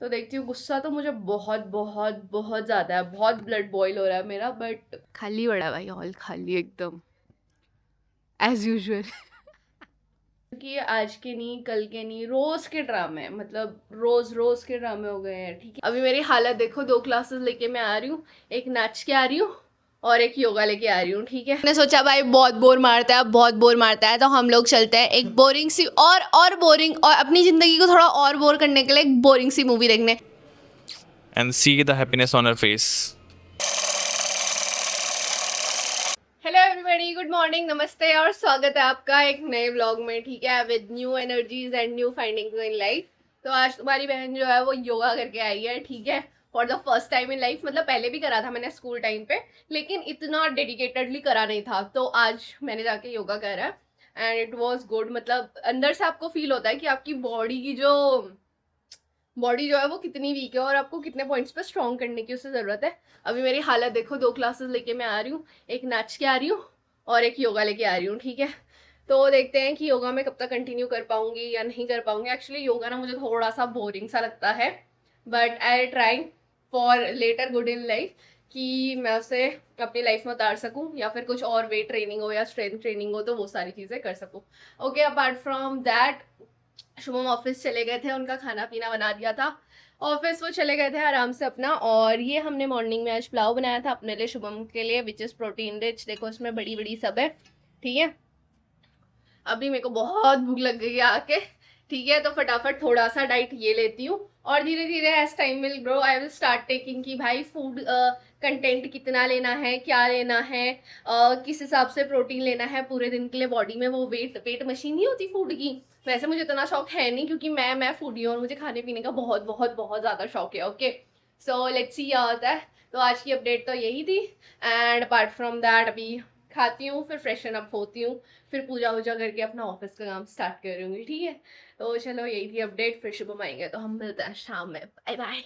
तो देखती हूँ। गुस्सा तो मुझे बहुत बहुत बहुत ज़्यादा है, बहुत ब्लड बॉईल हो रहा है मेरा, बट खाली बड़ा भाई, हॉल खाली एकदम एज यूजुअल। कि आज के नहीं, कल के नहीं, रोज के ड्रामे, मतलब रोज रोज के ड्रामे हो गए हैं। ठीक है, अभी मेरी हालत देखो, 2 क्लासेस लेके मैं आ रही हूँ, एक नाच के आ रही हूँ और एक योगा लेके आ रही हूँ। ठीक है, मैंने सोचा भाई बहुत बोर मारता है, बहुत बोर मारता है, तो हम लोग चलते हैं एक बोरिंग सी और बोरिंग, और अपनी जिंदगी को थोड़ा और बोर करने के लिए एक बोरिंग सी मूवी देखने। and see the happiness on her face. Hello everybody, good morning, नमस्ते और स्वागत है आपका एक नए व्लॉग में। ठीक है, with new energies and new findings in life. तो आज तुम्हारी बहन जो है वो योगा करके आई है। ठीक है, for the first time in life. मतलब पहले भी करा था मैंने स्कूल टाइम पे, लेकिन इतना डेडिकेटेडली करा नहीं था। तो आज मैंने जाके योगा करा एंड इट वॉज गुड। मतलब अंदर से आपको फील होता है कि आपकी बॉडी जो है वो कितनी वीक है और आपको कितने पॉइंट्स पे स्ट्रॉन्ग करने की उससे ज़रूरत है। अभी मेरी हालत देखो, 2 क्लासेस लेके मैं आ रही हूँ, एक नाच के आ रही हूँ और एक योगा लेके आ रही हूँ। ठीक है, तो देखते हैं कि योगा में कब तक कंटिन्यू कर पाऊंगी या नहीं कर पाऊंगी। एक्चुअली योगा ना मुझे थोड़ा सा बोरिंग सा लगता है, but I try for letter good in life कि मैं उसे अपनी लाइफ में उतार सकूं, या फिर कुछ और वेट ट्रेनिंग हो या स्ट्रेंथ ट्रेनिंग हो तो वो सारी चीज़ें कर सकूं। Okay, apart from that, Shubham office चले गए थे, उनका खाना पीना बना दिया था ऑफिस, वो चले गए थे आराम से अपना। और ये हमने मॉर्निंग में आज पुलाव बनाया था अपने लिए, शुभम के लिए, विच इज़ प्रोटीन रिच। देखो इसमें बड़ी बड़ी सब है। ठीक है, अभी मेरे को बहुत भूख लग गई है आके। ठीक है, तो फटाफट थोड़ा सा डाइट ये लेती हूँ और धीरे धीरे as time will grow I will start taking कि भाई फूड कंटेंट कितना लेना है, क्या लेना है, किस हिसाब से प्रोटीन लेना है पूरे दिन के लिए बॉडी में। वो वेट वेट मशीन नहीं होती फूड की, वैसे मुझे इतना शौक है नहीं, क्योंकि मैं फूडी हूँ और मुझे खाने पीने का बहुत बहुत बहुत ज़्यादा शौक है। ओके, सो लेट्स सी क्या होता है। तो आज की अपडेट तो यही थी एंड अपार्ट फ्रॉम दैट अभी खाती हूँ, फिर फ्रेशन अप होती हूँ, फिर पूजा वूजा करके अपना ऑफिस का काम स्टार्ट करूँगी। ठीक है, तो चलो यही थी अपडेट। फिर शुभम आएंगे तो हम मिलते हैं शाम में। Bye bye.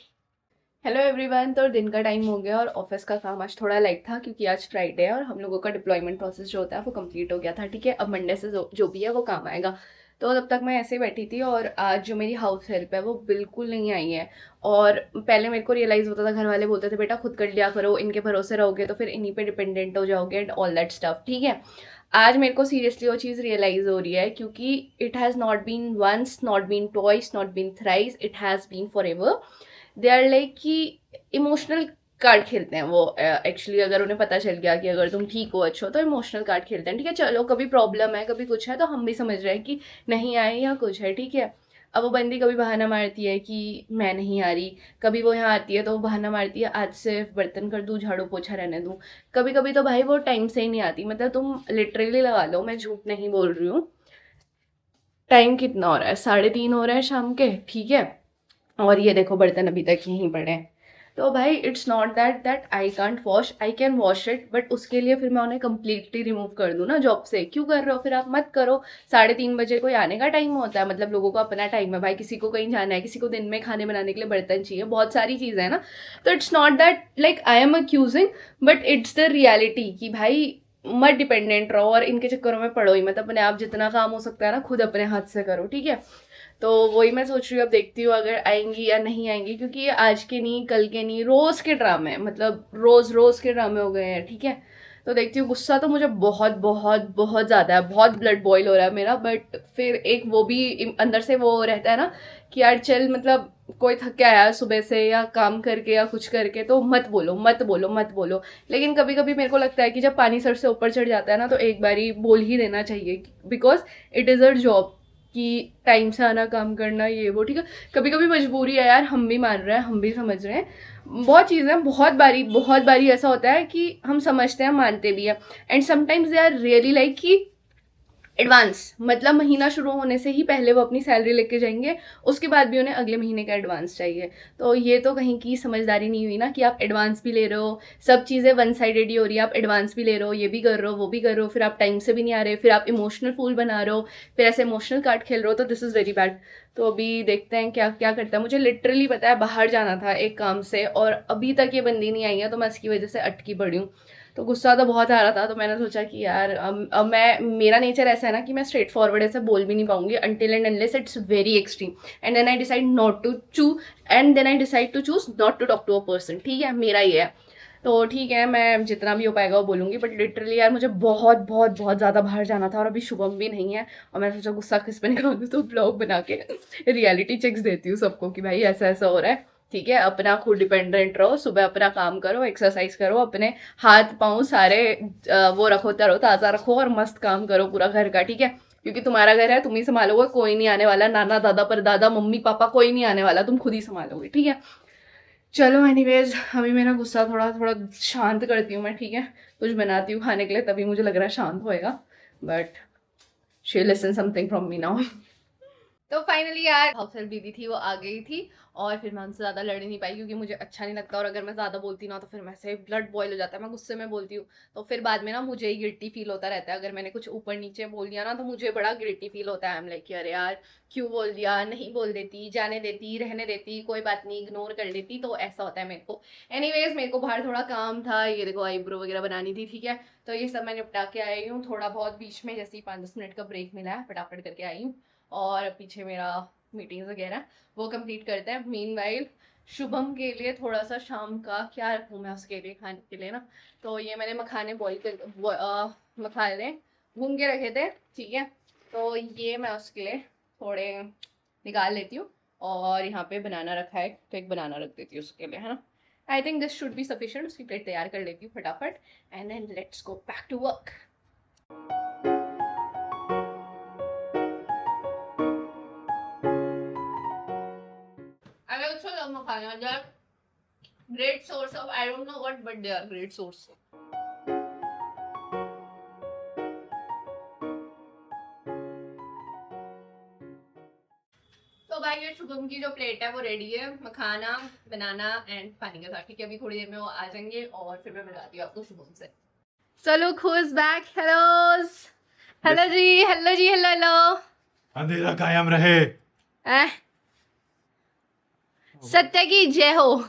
हेलो एवरीवन, तो दिन का टाइम हो गया और ऑफिस का काम आज थोड़ा लाइट था, क्योंकि आज फ्राइडे है और हम लोगों का डिप्लॉयमेंट प्रोसेस जो होता है वो कंप्लीट हो गया था। ठीक है, अब मंडे से जो भी है वो काम आएगा। तो तब तक मैं ऐसे ही बैठी थी और आज जो मेरी हाउस हेल्प है वो बिल्कुल नहीं आई है। और पहले मेरे को रियलाइज़ होता था, घर वाले बोलते थे बेटा खुद कर लिया करो, इनके भरोसे रहोगे तो फिर इन्हीं पे डिपेंडेंट हो जाओगे एंड ऑल दैट स्टफ। ठीक है, आज मेरे को सीरियसली वो चीज़ रियलाइज़ हो रही है, क्योंकि it has not been once, not been twice, not been thrice, it has been forever. They are like कि इमोशनल कार्ड खेलते हैं वो। एक्चुअली अगर उन्हें पता चल गया कि अगर तुम ठीक हो, अच्छे हो, तो इमोशनल कार्ड खेलते हैं। ठीक है, चलो कभी प्रॉब्लम है, कभी कुछ है, तो हम भी समझ रहे हैं कि नहीं आए या कुछ है। ठीक है, अब वो बंदी कभी बहाना मारती है कि मैं नहीं आ रही, कभी वो यहाँ आती है तो वो बहाना मारती है आज सिर्फ बर्तन कर दूँ, झाड़ू पोछा रहने दूँ। कभी कभी तो भाई वो टाइम से ही नहीं आती। मतलब तुम लिटरली लगा लो, मैं झूठ नहीं बोल रही हूँ। टाइम कितना हो रहा है, 3:30 हो रहा है शाम के। ठीक है, और ये देखो बर्तन अभी तक यहीं पड़े हैं। तो भाई it's not that I can't wash, I can wash it, but उसके लिए फिर मैं उन्हें कम्प्लीटली रिमूव कर दूँ ना जॉब से। क्यों कर रहे हो फिर आप, मत करो। 3:30 बजे कोई आने का टाइम होता है, मतलब लोगों को अपना टाइम है भाई, किसी को कहीं जाना है, किसी को दिन में खाने बनाने के लिए बर्तन चाहिए, बहुत सारी चीज़ें हैं ना। तो it's not that like I am accusing, but it's the reality कि भाई मत डिपेंडेंट रहो और इनके चक्करों में पड़ो ही मत। अपने आप जितना काम हो सकता है ना खुद अपने हाथ से करो। ठीक है, तो वही मैं सोच रही हूँ, अब देखती हूँ अगर आएंगी या नहीं आएंगी, क्योंकि ये आज के नहीं, कल के नहीं, रोज के ड्रामे हैं, मतलब रोज रोज के ड्रामे हो गए हैं। ठीक है, तो देखती हूँ। गुस्सा तो मुझे बहुत बहुत बहुत ज़्यादा है, बहुत ब्लड बॉईल हो रहा है मेरा, बट फिर एक वो भी अंदर से वो रहता है ना कि यार चल, मतलब कोई थक के आया सुबह से या काम करके या कुछ करके, तो मत बोलो मत बोलो मत बोलो। लेकिन कभी कभी मेरे को लगता है कि जब पानी सर से ऊपर चढ़ जाता है ना, तो एक बारी बोल ही देना चाहिए, because it is our job कि टाइम से आना, काम करना, ये वो। ठीक है, कभी कभी मजबूरी है यार, हम भी मान रहे हैं, हम भी समझ रहे हैं। बहुत चीज़ें, बहुत बारी ऐसा होता है कि हम समझते हैं, मानते भी हैं, and sometimes they are really like कि एडवांस, मतलब महीना शुरू होने से ही पहले वो अपनी सैलरी लेके जाएंगे, उसके बाद भी उन्हें अगले महीने का एडवांस चाहिए। तो ये तो कहीं की समझदारी नहीं हुई ना, कि आप एडवांस भी ले रहे हो, सब चीज़ें वन साइडेड ही हो रही है, आप एडवांस भी ले रहे हो, ये भी कर रहे हो, वो भी कर रहे हो, फिर आप टाइम से भी नहीं आ रहे, फिर आप इमोशनल फूल बना रहे हो, फिर ऐसे इमोशनल कार्ड खेल रहे हो, तो दिस इज़ वेरी बैड। तो अभी देखते हैं क्या क्या करता है। मुझे लिटरली पता है बाहर जाना था एक काम से, और अभी तक ये बंदी नहीं आई है, तो मैं इसकी वजह से अटकी पड़ी हूँ। तो गुस्सा तो बहुत आ रहा था, तो मैंने सोचा कि यार अब मेरा नेचर ऐसा है ना कि मैं स्ट्रेट फॉरवर्ड ऐसे बोल भी नहीं पाऊंगी until and unless it's very extreme, and then I decide not to choose not to talk to a person, ठीक है, मेरा ये है। तो ठीक है, मैं जितना भी हो पाएगा वो बोलूँगी, बट लिटरली यार मुझे बहुत बहुत बहुत ज़्यादा बाहर जाना था और अभी शुभम भी नहीं है, और मैंने सोचा गुस्सा किस पे निकालूँ, तो ब्लॉग बना के रियलिटी चेक्स देती हूँ सबको कि भाई ऐसा ऐसा हो रहा है, ठीक है, अपना खुद डिपेंडेंट रहो, सुबह अपना काम करो, एक्सरसाइज करो, अपने हाथ पाँव सारे वो रखो, तरो ताज़ा रखो और मस्त काम करो पूरा घर का, ठीक है, क्योंकि तुम्हारा घर है, तुम ही संभालोगे, कोई नहीं आने वाला, नाना दादा परदादा मम्मी पापा कोई नहीं आने वाला, तुम खुद ही संभालोगे, ठीक है। चलो एनीवेज, अभी मेरा गुस्सा थोड़ा थोड़ा शांत करती हूँ मैं, ठीक है, कुछ बनाती हूँ खाने के लिए, तभी मुझे लग रहा है शांत होएगा, but she listen something from me now. तो फाइनली यार हाउस हेल्प दीदी थी, वो आ गई थी, और फिर मैं उनसे ज़्यादा लड़ नहीं पाई क्योंकि मुझे अच्छा नहीं लगता, और अगर मैं ज़्यादा बोलती ना तो फिर मैं से ब्लड बॉयल हो जाता है, मैं गुस्से में बोलती हूँ तो फिर बाद में ना मुझे ही गिल्टी फील होता रहता है, अगर मैंने कुछ ऊपर नीचे बोल दिया ना तो मुझे बड़ा गिल्टी फील होता है, आई एम लाइक अरे यार क्यों बोल दिया, नहीं बोल देती, जाने देती, रहने देती, कोई बात नहीं, इग्नोर कर लेती, तो ऐसा होता है मेरे को। एनीवेज मेरे को बाहर थोड़ा काम था, ये देखो आईब्रो वगैरह बनानी थी, ठीक है, तो ये सब मैं निपटा के आई हूँ, थोड़ा बहुत बीच में जैसे ही 5-10 मिनट का ब्रेक मिला है फटाफट करके आई हूँ, और पीछे मेरा मीटिंग्स वगैरह वो कंप्लीट करते हैं। मीनवाइल शुभम के लिए थोड़ा सा शाम का क्या रखूँ मैं उसके लिए खाने के लिए ना, तो ये मैंने मखाने बॉईल कर मखाने भून के रखे थे, ठीक है, तो ये मैं उसके लिए थोड़े निकाल लेती हूँ, और यहाँ पे बनाना रखा है तो एक बनाना रख देती हूँ उसके लिए, है ना। I think this should be sufficient, उसकी प्लेट तैयार कर लेती हूँ फटाफट, and then let's go back to work. I also love makhana. They are great source of, I don't know what, but they are great source. तो भाई ये शुभम की जो प्लेट है वो रेडी है, मखाना, बनाना एंड पानी के साथ, ठीक है, अभी थोड़ी देर में वो आ जाएंगे और फिर मैं मिलाती हूँ आपको शुभम से। So look who is back. Hello ji, hello ji, hello hello. अंधेरा कायम रहे। सत्य की जय हो,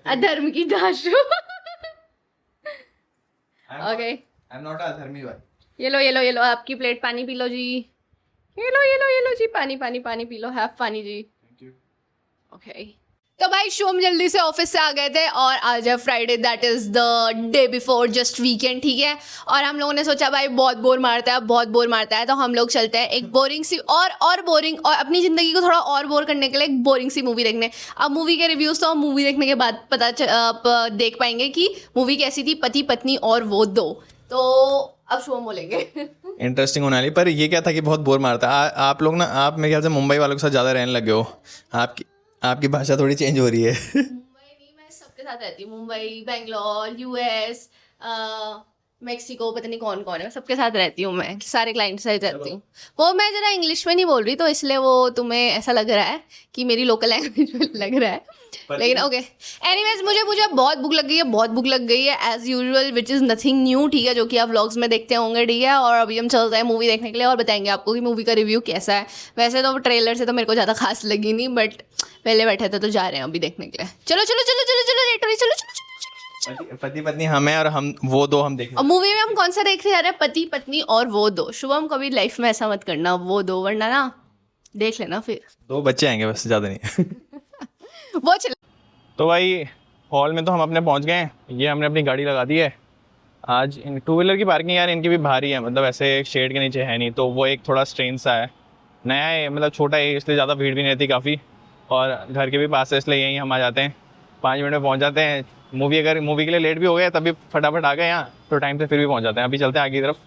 अधर्म की दाशु। Okay, I am not a धर्मी भाई। ये लो आपकी प्लेट, पानी पी लो जी, ये लो जी, पानी पी लो, हैव पानी जी। Thank you. ओके, तो भाई शुभम जल्दी से ऑफिस से आ गए थे, और आज है Friday, that is the day before just weekend, ठीक है, और हम लोगों ने सोचा भाई बहुत बोर मारता है, तो हम लोग चलते हैं एक बोरिंग सी और बोरिंग, और अपनी ज़िंदगी को थोड़ा और बोर करने के लिए एक बोरिंग सी मूवी देखने। अब मूवी के रिव्यूज़ तो हम मूवी देखने के बाद देख पाएंगे कि मूवी कैसी थी, पति पत्नी और वो दो। तो अब शुभम बोलेंगे। इंटरेस्टिंग होने वाली, पर ये क्या था कि बहुत बोर मारता है। आप लोग ना, आप मेरे ख्याल से मुंबई वालों के साथ ज़्यादा रहने लगे हो, आपकी भाषा थोड़ी चेंज हो रही है। मुंबई नहीं, मैं सबके साथ रहती हूँ, मुंबई, बेंगलोर, यूएस, मेक्सिको, पता नहीं कौन कौन है, सबके साथ रहती हूँ मैं, सारे क्लाइंट से रहती हूँ। वो मैं ज़रा इंग्लिश में नहीं बोल रही, तो इसलिए वो तुम्हें ऐसा लग रहा है कि मेरी लोकल लैंग्वेज में लग रहा है, लेकिन ओके। एनीवेज मुझे बहुत भूख लग गई है as usual, which is nothing new, ठीक है, जो कि आप व्लॉग्स में देखते होंगे, ठीक है, और अभी हम चलते हैं मूवी देखने के लिए और बताएंगे आपको कि मूवी का रिव्यू कैसा है। वैसे तो ट्रेलर से तो मेरे को ज़्यादा खास लगी नहीं, बट पहले बैठे थे तो जा रहे हैं अभी देखने के लिए। चलो लेट हो रही, चलो। पति पत्नी हमें, और हम वो दो हम देखें। और मूवी में हम कौन सा देखने जा रहे हैं? पति पत्नी और वो दो। शुभम कभी लाइफ में ऐसा मत करना, वो दो, वरना ना देख लेना फिर। 2 बच्चे आएंगे बस, ज़्यादा नहीं। वो चल। तो भाई हॉल में तो हम अपने पहुंच गए हैं, ये हमने अपनी गाड़ी लगा दी है। आज इन 2 व्हीलर की पार्किंग यार इनकी भी भारी है, मतलब ऐसे शेड के नीचे है नहीं, तो वो एक थोड़ा स्ट्रेन सा है, नया है, मतलब छोटा है, इसलिए ज़्यादा भीड़ भी नहीं रहती काफ़ी, और घर के भी पास है, इसलिए यहीं हम आ जाते हैं, 5 मिनट में पहुँच जाते हैं। अगर मूवी के लिए लेट भी हो गए तभी फटाफट आ गए यहाँ, तो टाइम से फिर भी पहुँच जाते हैं। अभी चलते हैं आगे की तरफ।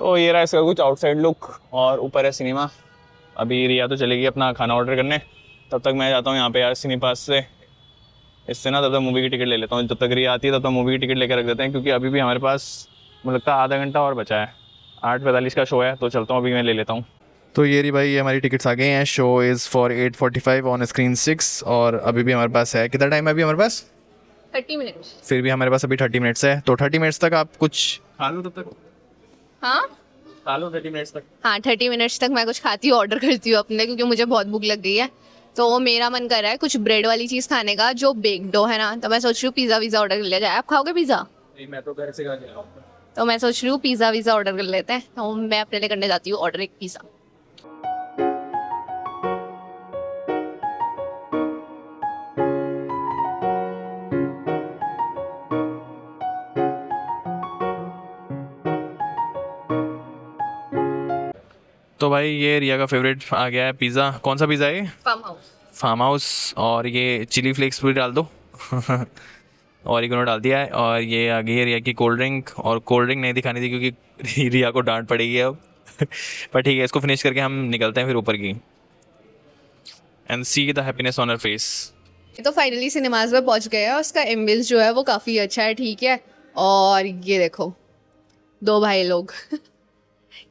तो ये रहा इसका कुछ आउटसाइड लुक, और ऊपर है सिनेमा। अभी रिया तो चलेगी अपना खाना ऑर्डर करने, तब तक मैं जाता हूँ यहाँ पे यार सिनी पास से, इससे ना तब तक मूवी की टिकट ले लेता हूँ। जब तक रिया आती है तब तक मूवी की टिकट लेकर रख देते हैं, क्योंकि अभी भी हमारे पास मुझे लगता है आधा घंटा और बचा है, 8:45 का शो है, तो चलता हूँ, अभी मैं ले लेता हूँ। तो ये रही भाई, ये हमारी टिकट्स आ गई हैं। Show is for 8:45 on screen 6, और अभी भी हमारे पास है, कितना टाइम है अभी हमारे पास? 30 मिनट्स। फिर भी हमारे पास अभी 30 मिनट्स है, तो 30 मिनट्स तक आप कुछ खा लो, तब तक हाँ खा लो 30 मिनट्स तक। हाँ 30 मिनट्स तक मैं कुछ खाती हूँ, ऑर्डर करती हूँ अपने, क्योंकि मुझे बहुत भूख लग गई है। तो मेरा मन कर रहा है कुछ ब्रेड वाली चीज़ खाने का जो बेक्ड हो, है ना, तो मैं सोच रही हूँ पिज़्ज़ा ऑर्डर कर लिया जाए। आप खाओगे पिज़्ज़ा? नहीं, मैं तो घर से खा के आऊँ। तो मैं सोच रही हूँ पिज़्ज़ा वीज़ा ऑर्डर कर लेते हैं, तो मैं अपने लिए करने जाती हूँ ऑर्डर एक पिज़्ज़ा। तो भाई ये रिया का फेवरेट आ गया है पिज़्ज़ा। कौन सा पिज़्ज़ा है ये? Farm house. Farm house. और ये चिली फ्लेक्स भी डाल दो और इग्नो डाल दिया है। और ये आ गई है रिया की कोल्ड ड्रिंक, और कोल्ड ड्रिंक नहीं दिखानी थी क्योंकि रिया को डांट पड़ेगी अब पर ठीक है, इसको फिनिश करके हम निकलते हैं फिर ऊपर की। And see the happiness on her face. तो फाइनली सिनेमाज में पहुंच गए हैं, उसका एम्बियंस जो है वो काफ़ी अच्छा है, ठीक है। और ये देखो 2 भाई लोग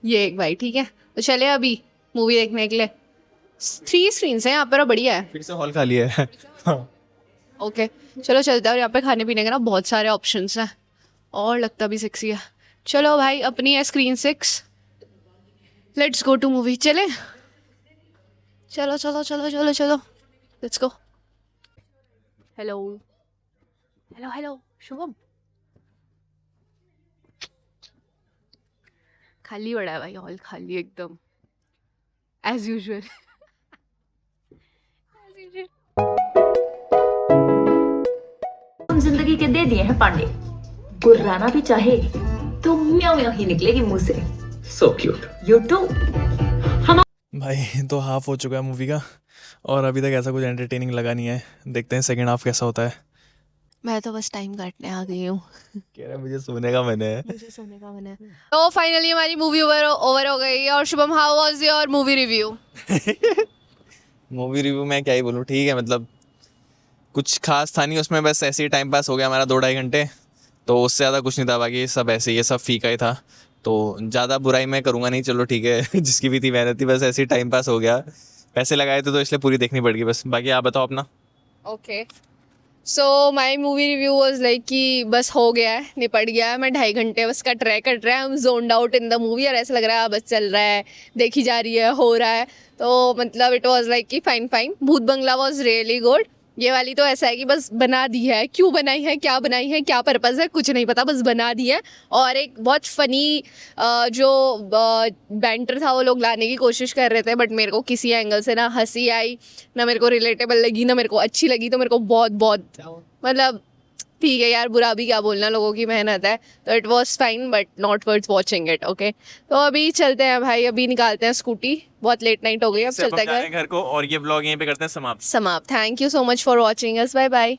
ये एक भाई, ठीक है। तो चले अभी मूवी देखने के लिए। 3 स्क्रीन्स हैं यहाँ पर, बढ़िया है। फिर से हॉल खाली है ओके चलो चलते हैं। और यहाँ पे खाने पीने के ना बहुत सारे ऑप्शंस हैं और लगता भी सेक्सी है। चलो भाई अपनी है screen 6, let's go to movie. चले चलो चलो चलो चलो चलो let's go. Hello hello hello Shubham. खाली पड़ा है भाई हॉल, खाली एकदम एज यूजुअल। जिंदगी के दे दिए हैं पांडे, गुर्राना भी चाहे तो म्याऊ म्याऊ ही निकलेगी मुंह से। So cute you too. भाई तो हाफ हो चुका है मूवी का, और अभी तक ऐसा कुछ एंटरटेनिंग लगा नहीं है। देखते हैं सेकंड हाफ कैसा होता है। मैं तो बस टाइम काटने आ गई हूँ। कह रहा है मुझे सोने का मन है। मुझे सोने का मन है। तो फाइनली हमारी मूवी ओवर हो गई। और Shubham, how was your movie review? Movie review मैं क्या ही बोलूँ, ठीक है, मतलब कुछ खास था नहीं उसमें, बस ऐसे ही टाइम पास हो गया हमारा 2-2.5 घंटे, तो उससे ज़्यादा कुछ नहीं था। बाकी सब ऐसे ही, ये सब फीका ही था, तो ज़्यादा बुराई मैं करूँगा नहीं। चलो ठीक है जिसकी भी थी मेहनत थी, बस ऐसे ही टाइम पास हो गया। पैसे लगाए थे तो इसलिए पूरी देखनी पड़ गई बस। बाकी आप बताओ अपना। Okay so my movie review was like कि बस हो गया है, निपट गया है। मैं 2.5 घंटे बस का ट्रैक कट रहा है, हम zoned out in the movie, और ऐसा लग रहा है बस चल रहा है, देखी जा रही है, हो रहा है। तो मतलब इट वॉज लाइक कि फाइन फाइन। भूत बंगला वॉज रियली गुड। ये वाली तो ऐसा है कि बस बना दी है, क्यों बनाई है, क्या बनाई है, क्या पर्पज़ है, कुछ नहीं पता, बस बना दी है। और एक बहुत फ़नी जो बैंटर था वो लोग लाने की कोशिश कर रहे थे, बट मेरे को किसी एंगल से ना हंसी आई, ना मेरे को रिलेटेबल लगी, ना मेरे को अच्छी लगी। तो मेरे को बहुत बहुत मतलब ठीक है यार, बुरा भी क्या बोलना, लोगों की मेहनत है। तो it was fine but not worth watching it. Okay तो अभी चलते हैं भाई, अभी निकालते हैं स्कूटी, बहुत लेट नाइट हो गई, अब चलते हैं घर को, और ये ब्लॉग यहीं पे करते हैं समाप्त। समाप्त। Thank you so much for watching us, bye bye.